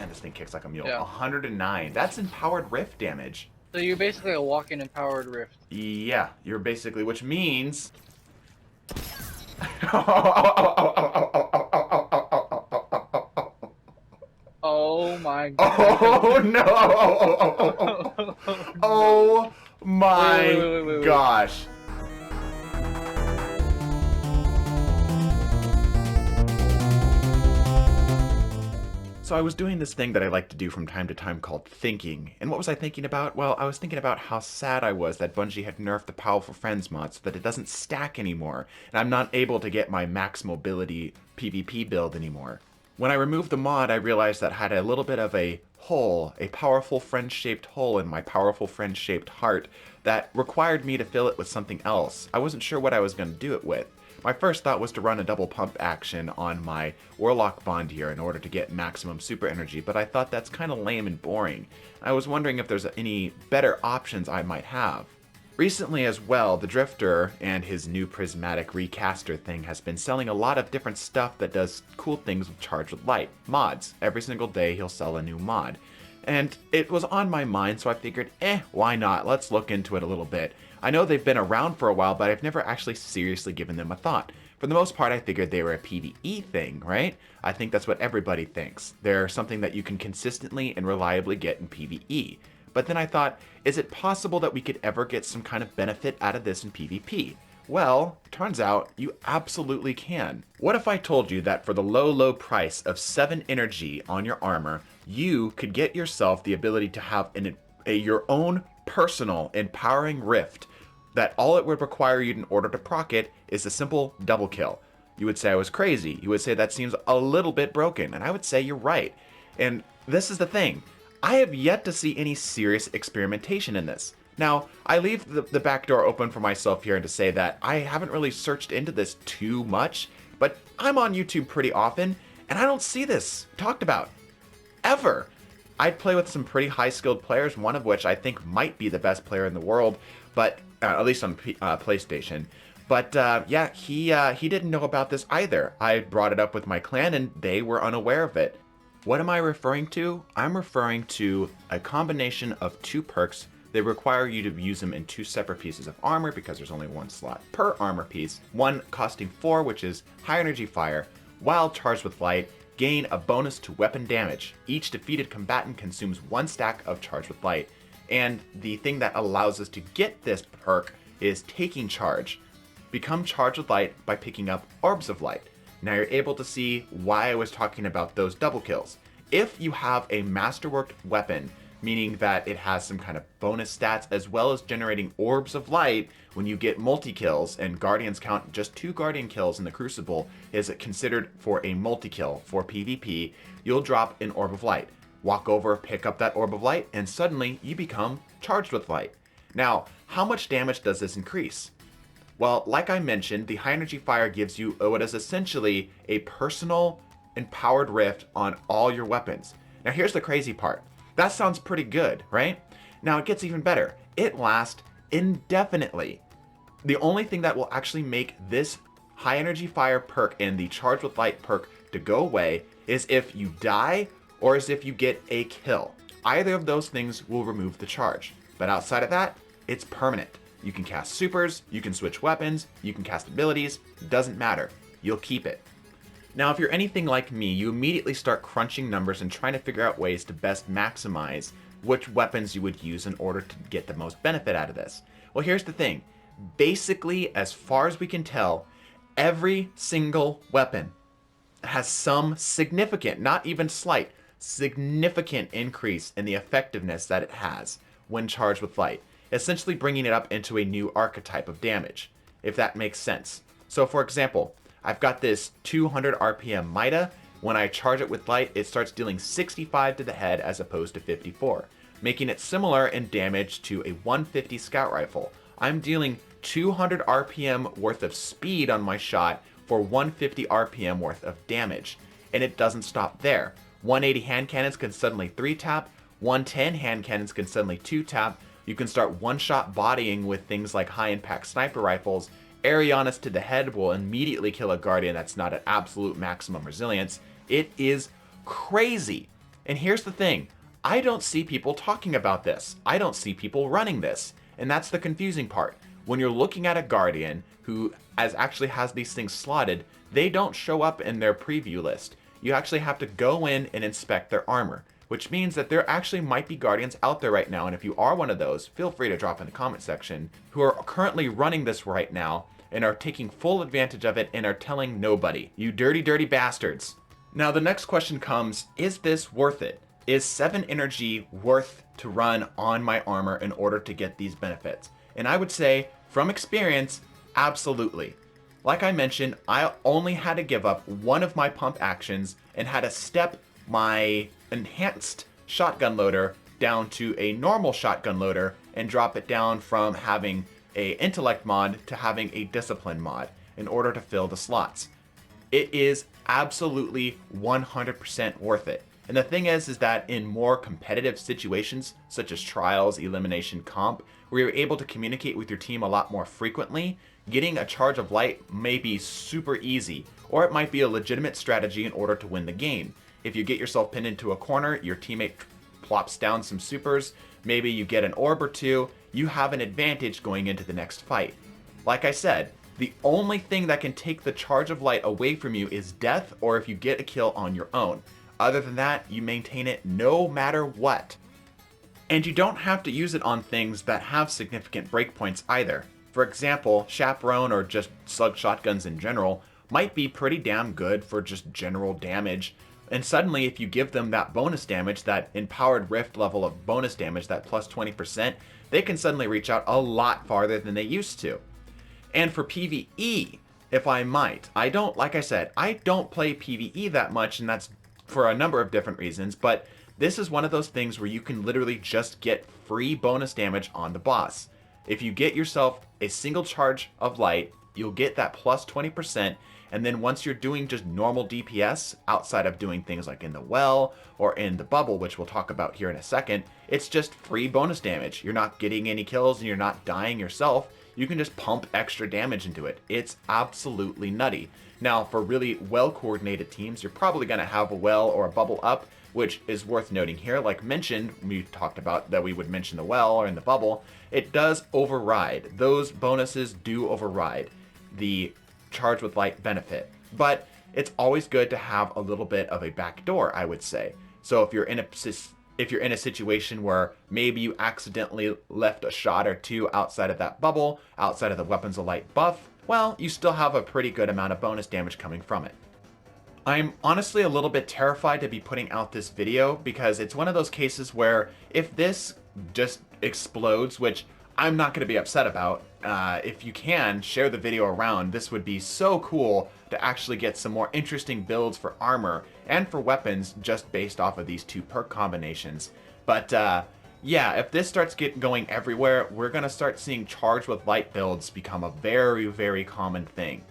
Man, this thing kicks like a mule. Yeah. 109. That's empowered rift damage. So you're basically a walking empowered rift. Yeah, you're basically, which means... Oh my god. Oh no! Oh my Wait. gosh. So I was doing this thing that I like to do from time to time called thinking. And what was I thinking about? Well, I was thinking about how sad I was that Bungie had nerfed the Powerful Friends mod so that it doesn't stack anymore, and I'm not able to get my max mobility PvP build anymore. When I removed the mod, I realized that I had a little bit of a hole, a powerful friend-shaped hole in my powerful friend-shaped heart that required me to fill it with something else. I wasn't sure what I was going to do it with. My first thought was to run a double pump action on my Warlock bond here in order to get maximum super energy, but I thought that's kind of lame and boring. I was wondering if there's any better options I might have. Recently as well, the Drifter and his new prismatic recaster thing has been selling a lot of different stuff that does cool things with Charged with Light, mods. Every single day he'll sell a new mod. And it was on my mind, so I figured, why not? Let's look into it a little bit. I know they've been around for a while, but I've never actually seriously given them a thought. For the most part, I figured they were a PvE thing, right? I think that's what everybody thinks. They're something that you can consistently and reliably get in PvE. But then I thought, is it possible that we could ever get some kind of benefit out of this in PvP? Well, turns out you absolutely can. What if I told you that for the low price of 7 energy on your armor, you could get yourself the ability to have your own personal empowering rift, that all it would require you in order to proc it is a simple double kill? You would say I was crazy. You would say that seems a little bit broken, and I would say you're right. And this is the thing. I have yet to see any serious experimentation in this. Now, I leave the back door open for myself here and to say that I haven't really searched into this too much, but I'm on YouTube pretty often, and I don't see this talked about. Ever. I play with some pretty high-skilled players, one of which I think might be the best player in the world, but at least on PlayStation. But yeah, he didn't know about this either. I brought it up with my clan, and they were unaware of it. What am I referring to? I'm referring to a combination of 2 perks. They require you to use them in 2 separate pieces of armor because there's only 1 slot per armor piece. One costing 4, which is High Energy Fire, while Charged with Light, gain a bonus to weapon damage. Each defeated combatant consumes 1 stack of Charged with Light. And the thing that allows us to get this perk is Taking Charge. Become Charged with Light by picking up Orbs of Light. Now you're able to see why I was talking about those double kills. If you have a Masterworked weapon, meaning that it has some kind of bonus stats as well as generating Orbs of Light when you get multi-kills, and Guardians count just 2 Guardian kills in the Crucible is considered for a multi-kill for PvP, you'll drop an Orb of Light. Walk over, pick up that Orb of Light, and suddenly you become Charged with Light. Now, how much damage does this increase? Well, like I mentioned, the High Energy Fire gives you what is essentially a personal empowered rift on all your weapons. Now here's the crazy part. That sounds pretty good, right? Now it gets even better. It lasts indefinitely. The only thing that will actually make this High Energy Fire perk and the Charged with Light perk to go away is if you die or as if you get a kill. Either of those things will remove the charge. But outside of that, it's permanent. You can cast supers, you can switch weapons, you can cast abilities, doesn't matter. You'll keep it. Now, if you're anything like me, you immediately start crunching numbers and trying to figure out ways to best maximize which weapons you would use in order to get the most benefit out of this. Well, here's the thing. Basically, as far as we can tell, every single weapon has some significant, not even slight, significant increase in the effectiveness that it has when charged with light, essentially bringing it up into a new archetype of damage, if that makes sense. So for example, I've got this 200 RPM Mida. When I charge it with light, it starts dealing 65 to the head as opposed to 54, making it similar in damage to a 150 Scout Rifle. I'm dealing 200 RPM worth of speed on my shot for 150 RPM worth of damage. And it doesn't stop there. 180 hand cannons can suddenly 3-tap, 110 hand cannons can suddenly 2-tap. You can start one-shot bodying with things like high-impact sniper rifles. Arianas to the head will immediately kill a Guardian that's not at absolute maximum resilience. It is crazy. And here's the thing, I don't see people talking about this. I don't see people running this. And that's the confusing part. When you're looking at a Guardian who actually has these things slotted, they don't show up in their preview list. You actually have to go in and inspect their armor, which means that there actually might be Guardians out there right now, and if you are one of those, feel free to drop in the comment section, who are currently running this right now and are taking full advantage of it and are telling nobody. You dirty, dirty bastards. Now the next question comes, is this worth it? Is 7 energy worth to run on my armor in order to get these benefits? And I would say, from experience, absolutely. Like I mentioned, I only had to give up one of my pump actions and had to step my enhanced shotgun loader down to a normal shotgun loader and drop it down from having a intellect mod to having a discipline mod in order to fill the slots. It is absolutely 100% worth it. And the thing is that in more competitive situations, such as trials, elimination, comp, where you're able to communicate with your team a lot more frequently, getting a charge of light may be super easy, or it might be a legitimate strategy in order to win the game. If you get yourself pinned into a corner, your teammate plops down some supers, maybe you get an orb or two, you have an advantage going into the next fight. Like I said, the only thing that can take the charge of light away from you is death, or if you get a kill on your own. Other than that, you maintain it no matter what. And you don't have to use it on things that have significant breakpoints either. For example, Chaperone or just slug shotguns in general might be pretty damn good for just general damage. And suddenly if you give them that bonus damage, that empowered rift level of bonus damage, that plus 20%, they can suddenly reach out a lot farther than they used to. And for PvE, if I might, like I said, I don't play PvE that much, and that's for a number of different reasons, but this is one of those things where you can literally just get free bonus damage on the boss. If you get yourself a single charge of light, you'll get that plus 20%, and then once you're doing just normal DPS, outside of doing things like in the well or in the bubble, which we'll talk about here in a second, it's just free bonus damage. You're not getting any kills and you're not dying yourself. You can just pump extra damage into it. It's absolutely nutty. Now, for really well-coordinated teams, you're probably going to have a well or a bubble up, which is worth noting here. Like mentioned, we talked about that we would mention the well or in the bubble. It does override. Those bonuses do override the charge with light benefit. But it's always good to have a little bit of a backdoor, I would say. So if you're in a situation where maybe you accidentally left a shot or two outside of that bubble, outside of the weapons of light buff, well, you still have a pretty good amount of bonus damage coming from it. I'm honestly a little bit terrified to be putting out this video because it's one of those cases where if this just explodes, which I'm not going to be upset about, if you can, share the video around. This would be so cool to actually get some more interesting builds for armor and for weapons just based off of these two perk combinations. But yeah, if this starts going everywhere, we're going to start seeing charge with light builds become a very, very common thing.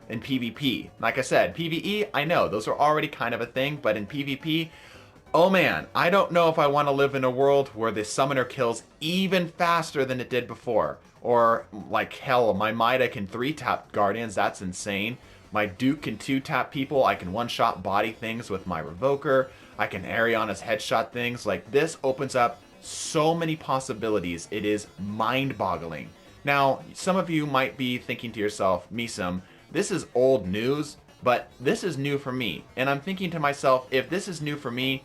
In PvP, like I said, PvE, I know, those are already kind of a thing, but in PvP, oh man, I don't know if I want to live in a world where the summoner kills even faster than it did before. Or, like, hell, my Mida can 3-tap Guardians, that's insane. My Duke can 2-tap people, I can one-shot body things with my Revoker, I can Ariana's headshot things. Like, this opens up so many possibilities, it is mind-boggling. Now, some of you might be thinking to yourself, Misum, this is old news, but this is new for me. And I'm thinking to myself, if this is new for me,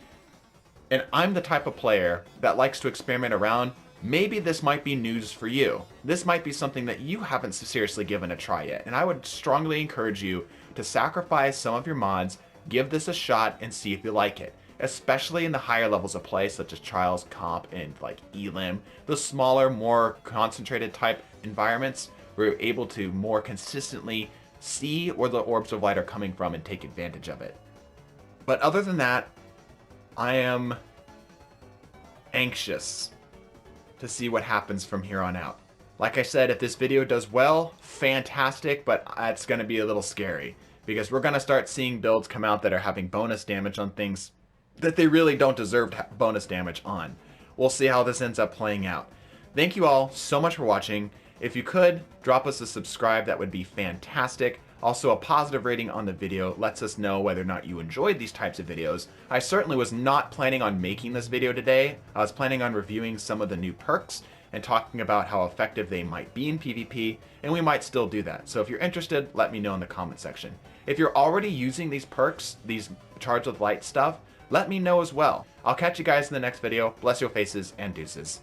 and I'm the type of player that likes to experiment around, maybe this might be news for you. This might be something that you haven't seriously given a try yet. And I would strongly encourage you to sacrifice some of your mods, give this a shot, and see if you like it. Especially in the higher levels of play, such as Trials, Comp, and like Elim. The smaller, more concentrated type environments where you're able to more consistently see where the orbs of light are coming from and take advantage of it. But other than that, I am anxious to see what happens from here on out. Like I said, if this video does well, fantastic, but it's going to be a little scary because we're going to start seeing builds come out that are having bonus damage on things that they really don't deserve bonus damage on. We'll see how this ends up playing out. Thank you all so much for watching. If you could, drop us a subscribe, that would be fantastic. Also, a positive rating on the video lets us know whether or not you enjoyed these types of videos. I certainly was not planning on making this video today. I was planning on reviewing some of the new perks and talking about how effective they might be in PvP, and we might still do that. So if you're interested, let me know in the comment section. If you're already using these perks, these Charged with Light stuff, let me know as well. I'll catch you guys in the next video. Bless your faces and deuces.